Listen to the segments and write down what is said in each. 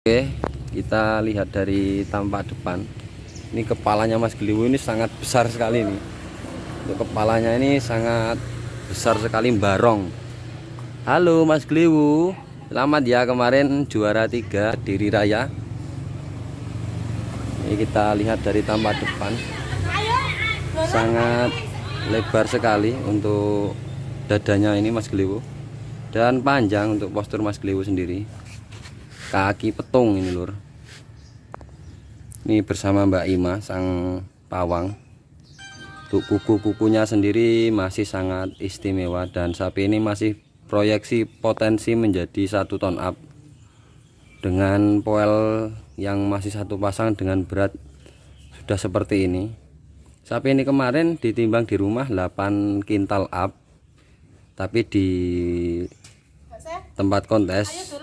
Oke, kita lihat dari tampak depan. Ini kepalanya Mas Gliwu ini sangat besar sekali nih. Untuk kepalanya ini sangat besar sekali, barong. Halo Mas Gliwu, selamat ya kemarin juara 3 Diri Raya. Ini kita lihat dari tampak depan. Sangat lebar sekali untuk dadanya ini Mas Gliwu. Dan panjang untuk postur Mas Gliwu sendiri. Kaki petung ini lur. Ini bersama Mbak Ima sang pawang. Untuk kuku-kukunya sendiri masih sangat istimewa, dan sapi ini masih proyeksi potensi menjadi 1 ton up dengan poel yang masih satu pasang dengan berat sudah seperti ini. Sapi ini kemarin ditimbang di rumah 8 kintal up, tapi di tempat kontes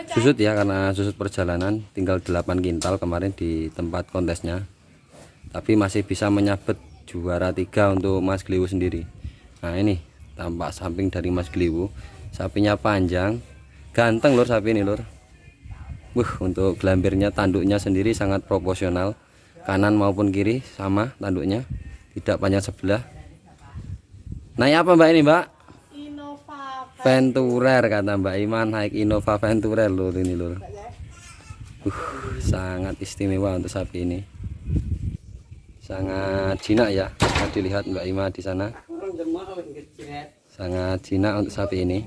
susut ya, karena susut perjalanan tinggal 8 kintal kemarin di tempat kontesnya, tapi masih bisa menyabet juara 3 untuk Mas Gliwu sendiri. Nah ini tampak samping dari Mas Gliwu, sapinya panjang, ganteng lur sapi ini lur. Untuk gelambirnya, tanduknya sendiri sangat proporsional, kanan maupun kiri sama tanduknya, tidak panjang sebelah. Naik apa mbak ini mbak? Venturer kata Mbak Iman, naik Innova Venturer lur ini lur. Sangat istimewa untuk sapi ini. Sangat jinak ya. Bisa dilihat Mbak Ima di sana. Sangat jinak untuk sapi ini.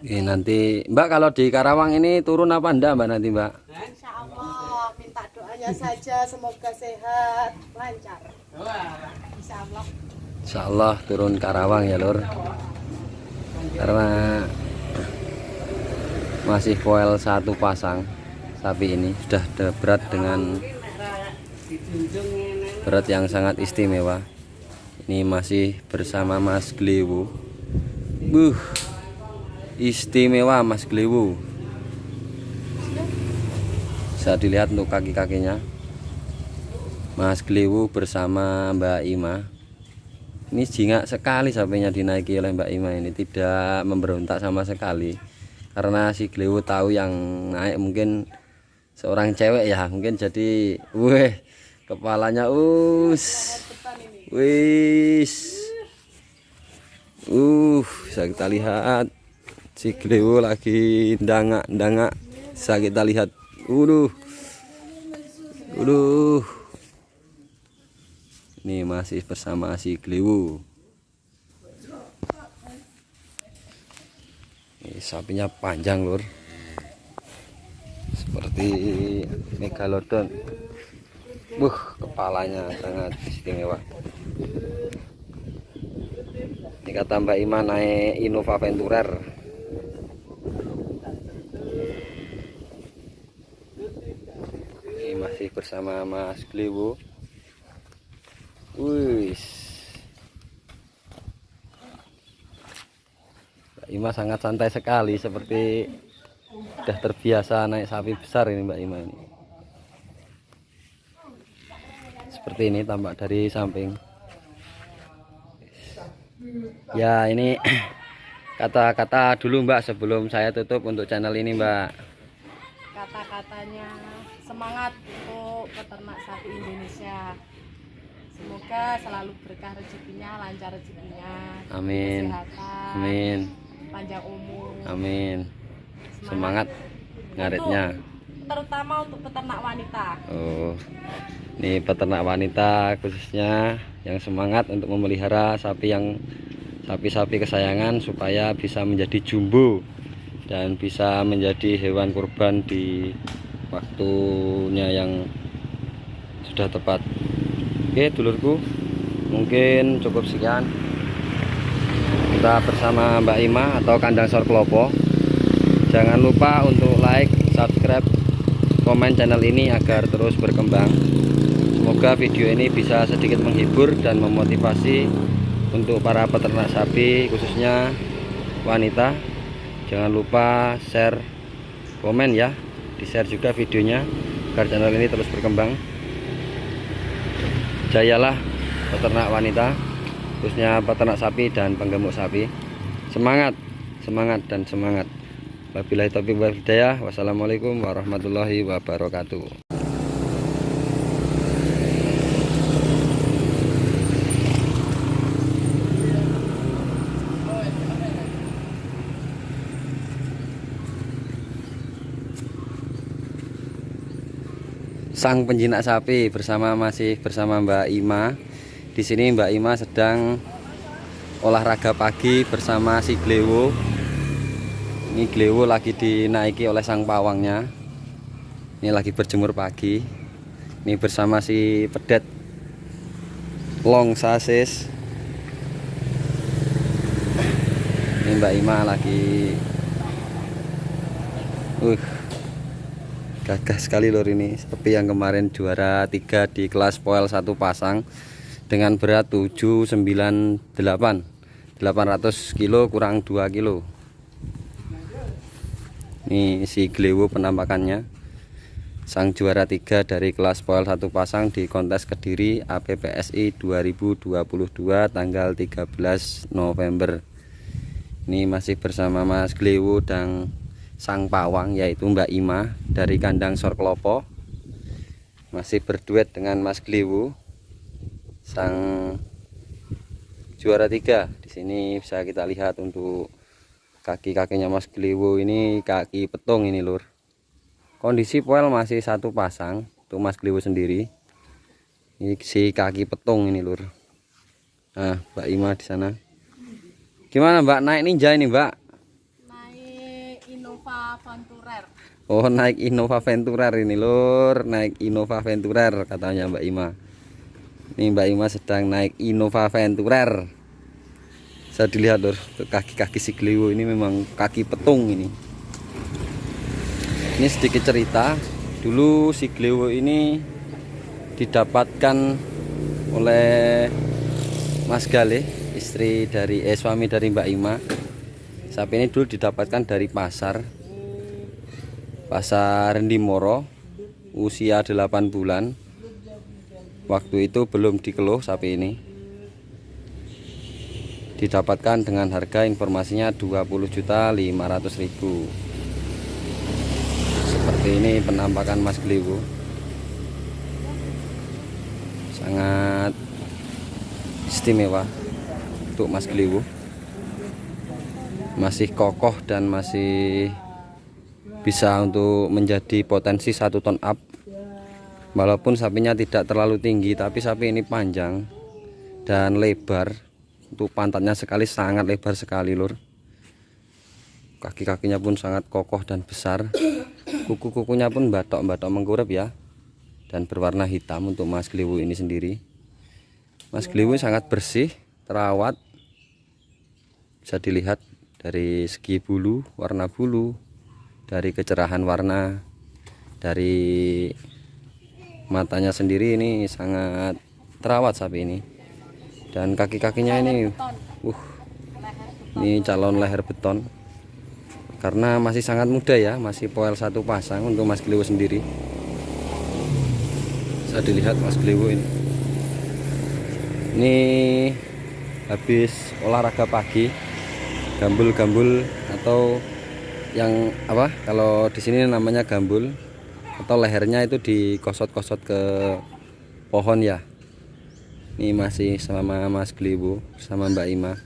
Ini nanti Mbak kalau di Karawang ini turun apa enggak Mbak nanti Mbak? Insya Allah, minta doanya saja semoga sehat, lancar. Insya Allah. Insya Allah turun Karawang ya lur, karena masih poel 1 pasang. Sapi ini sudah ada berat dengan berat yang sangat istimewa. Ini masih bersama Mas Gliwu. Istimewa Mas Gliwu. Bisa dilihat untuk kaki-kakinya Mas Gliwu bersama Mbak Ima. Ini jingak sekali sapinya dinaiki oleh Mbak Ima ini, tidak memberontak sama sekali, karena si Gliwu tahu yang naik mungkin seorang cewek ya, mungkin jadi kepalanya bisa kita lihat si Gliwu lagi ndangak, bisa kita lihat. Ini masih bersama si Gliwu. Ini sapinya panjang lur, seperti megalodon. Kepalanya sangat istimewa. Ini kata Mbak Ima naik Innova Venturer. Ini masih bersama Mas Gliwu. Mbak Ima sangat santai sekali, seperti sudah terbiasa naik sapi besar ini Mbak Ima ini. Seperti ini tampak dari samping. Ya ini kata-kata dulu Mbak sebelum saya tutup untuk channel ini Mbak. Kata-katanya semangat untuk peternak sapi Indonesia. Semoga selalu berkah rezekinya, lancar rezekinya, Amin. kesehatan, Amin. panjang umur. Amin. Semangat ngaretnya. Terutama untuk peternak wanita. Ini peternak wanita khususnya yang semangat untuk memelihara sapi-sapi kesayangan supaya bisa menjadi jumbo dan bisa menjadi hewan kurban di waktunya yang sudah tepat. Oke dulurku, mungkin cukup sekian kita bersama Mbak Ima atau Kandang Sor Klopo. Jangan lupa untuk like, subscribe, komen channel ini agar terus berkembang. Semoga video ini bisa sedikit menghibur dan memotivasi untuk para peternak sapi khususnya wanita. Jangan lupa share, komen ya, di share juga videonya agar channel ini terus berkembang. Jayalah peternak wanita, khususnya peternak sapi dan penggemuk sapi. Semangat, semangat dan semangat. Wabillahi taufiq wal hidayah. Wassalamualaikum warahmatullahi wabarakatuh. Sang penjinak sapi masih bersama Mbak Ima. Di sini Mbak Ima sedang olahraga pagi bersama si Glewo. Ini Glewo lagi dinaiki oleh sang pawangnya. Ini lagi berjemur pagi. Ini bersama si pedet long sasis. Ini Mbak Ima lagi gagah sekali lor ini, seperti yang kemarin juara 3 di kelas poel 1 pasang dengan berat 798 800 kilo kurang 2 kilo. Ini si Glewo penampakannya, sang juara 3 dari kelas poel 1 pasang di kontes Kediri APPSI 2022 tanggal 13 November. Ini masih bersama Mas Glewo dan sang pawang yaitu Mbak Ima dari kandang Sor Klopo. Masih berduet dengan Mas Glewo, sang juara 3. Di sini bisa kita lihat untuk kaki-kakinya Mas Glewo ini kaki petung ini lur. Kondisi poel masih 1 pasang untuk Mas Glewo sendiri. Ini si kaki petung ini lur. Nah, Mbak Ima di sana. Gimana Mbak naik ninja ini Mbak? Innova Venturer. Oh, naik Innova Venturer ini lur, naik Innova Venturer katanya Mbak Ima. Ini Mbak Ima sedang naik Innova Venturer. Bisa dilihat lur, kaki-kaki si Glewo ini memang kaki petung ini. Ini sedikit cerita, dulu si Glewo ini didapatkan oleh Mas Galih, suami dari Mbak Ima. Sapi ini dulu didapatkan dari pasar Rendimoro, usia 8 bulan. Waktu itu belum dikeluh sapi ini. Didapatkan dengan harga informasinya 20.500.000. Seperti ini penampakan Mas Glewo. Sangat istimewa untuk Mas Glewo. Masih kokoh dan masih bisa untuk menjadi potensi 1 ton up. Walaupun sapinya tidak terlalu tinggi, tapi sapi ini panjang dan lebar. Untuk pantatnya sekali sangat lebar sekali lur. Kaki-kakinya pun sangat kokoh dan besar. Kuku-kukunya pun batok-batok mengkurep ya, dan berwarna hitam untuk Mas Glewo ini sendiri. Mas Glewo sangat bersih, terawat. Bisa dilihat dari segi bulu, warna bulu, dari kecerahan warna, dari matanya sendiri ini sangat terawat sapi ini. Dan kaki-kakinya ini ini calon leher beton. Karena masih sangat muda ya, masih poel 1 pasang untuk Mas Glewo sendiri. Bisa dilihat Mas Glewo ini. Ini habis olahraga pagi. Gambul-gambul atau yang apa kalau di sini namanya gambul, atau lehernya itu dikosot-kosot ke pohon ya. Ini masih sama Mas Glewo sama Mbak Ima.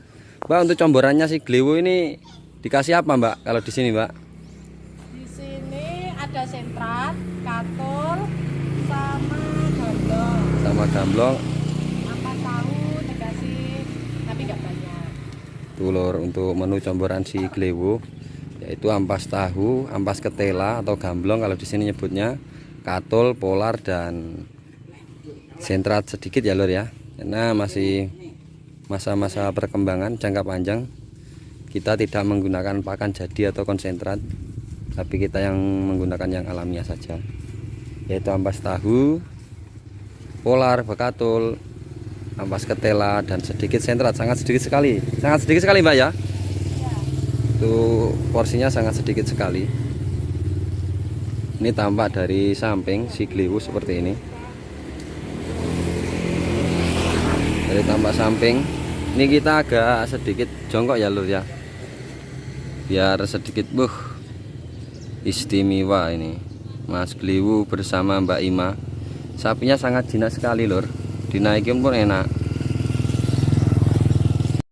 Mbak, untuk comborannya si Glewo ini dikasih apa Mbak kalau di sini Mbak? Di sini ada sentrat, katul, sama gamblong. Sama gamblong. Ampas tahu dikasih, tapi nggak banyak. Lur, untuk menu comboran si Glewo yaitu ampas tahu, ampas ketela atau gamblong kalau di sini nyebutnya, katul, polar dan sentrat sedikit ya lur ya. Karena masih masa-masa perkembangan jangka panjang, kita tidak menggunakan pakan jadi atau konsentrat, tapi kita yang menggunakan yang alamiah saja, yaitu ampas tahu, polar, bekatul, ampas ketela dan sedikit sentrat. Sangat sedikit sekali Mbak ya. Itu porsinya sangat sedikit sekali. Ini tampak dari samping si Glewo seperti ini. Dari tampak samping ini kita agak sedikit jongkok ya lur ya. biar sedikit istimewa ini Mas Gliwu bersama Mbak Ima. Sapinya sangat jinak sekali lur, dinaikin pun enak.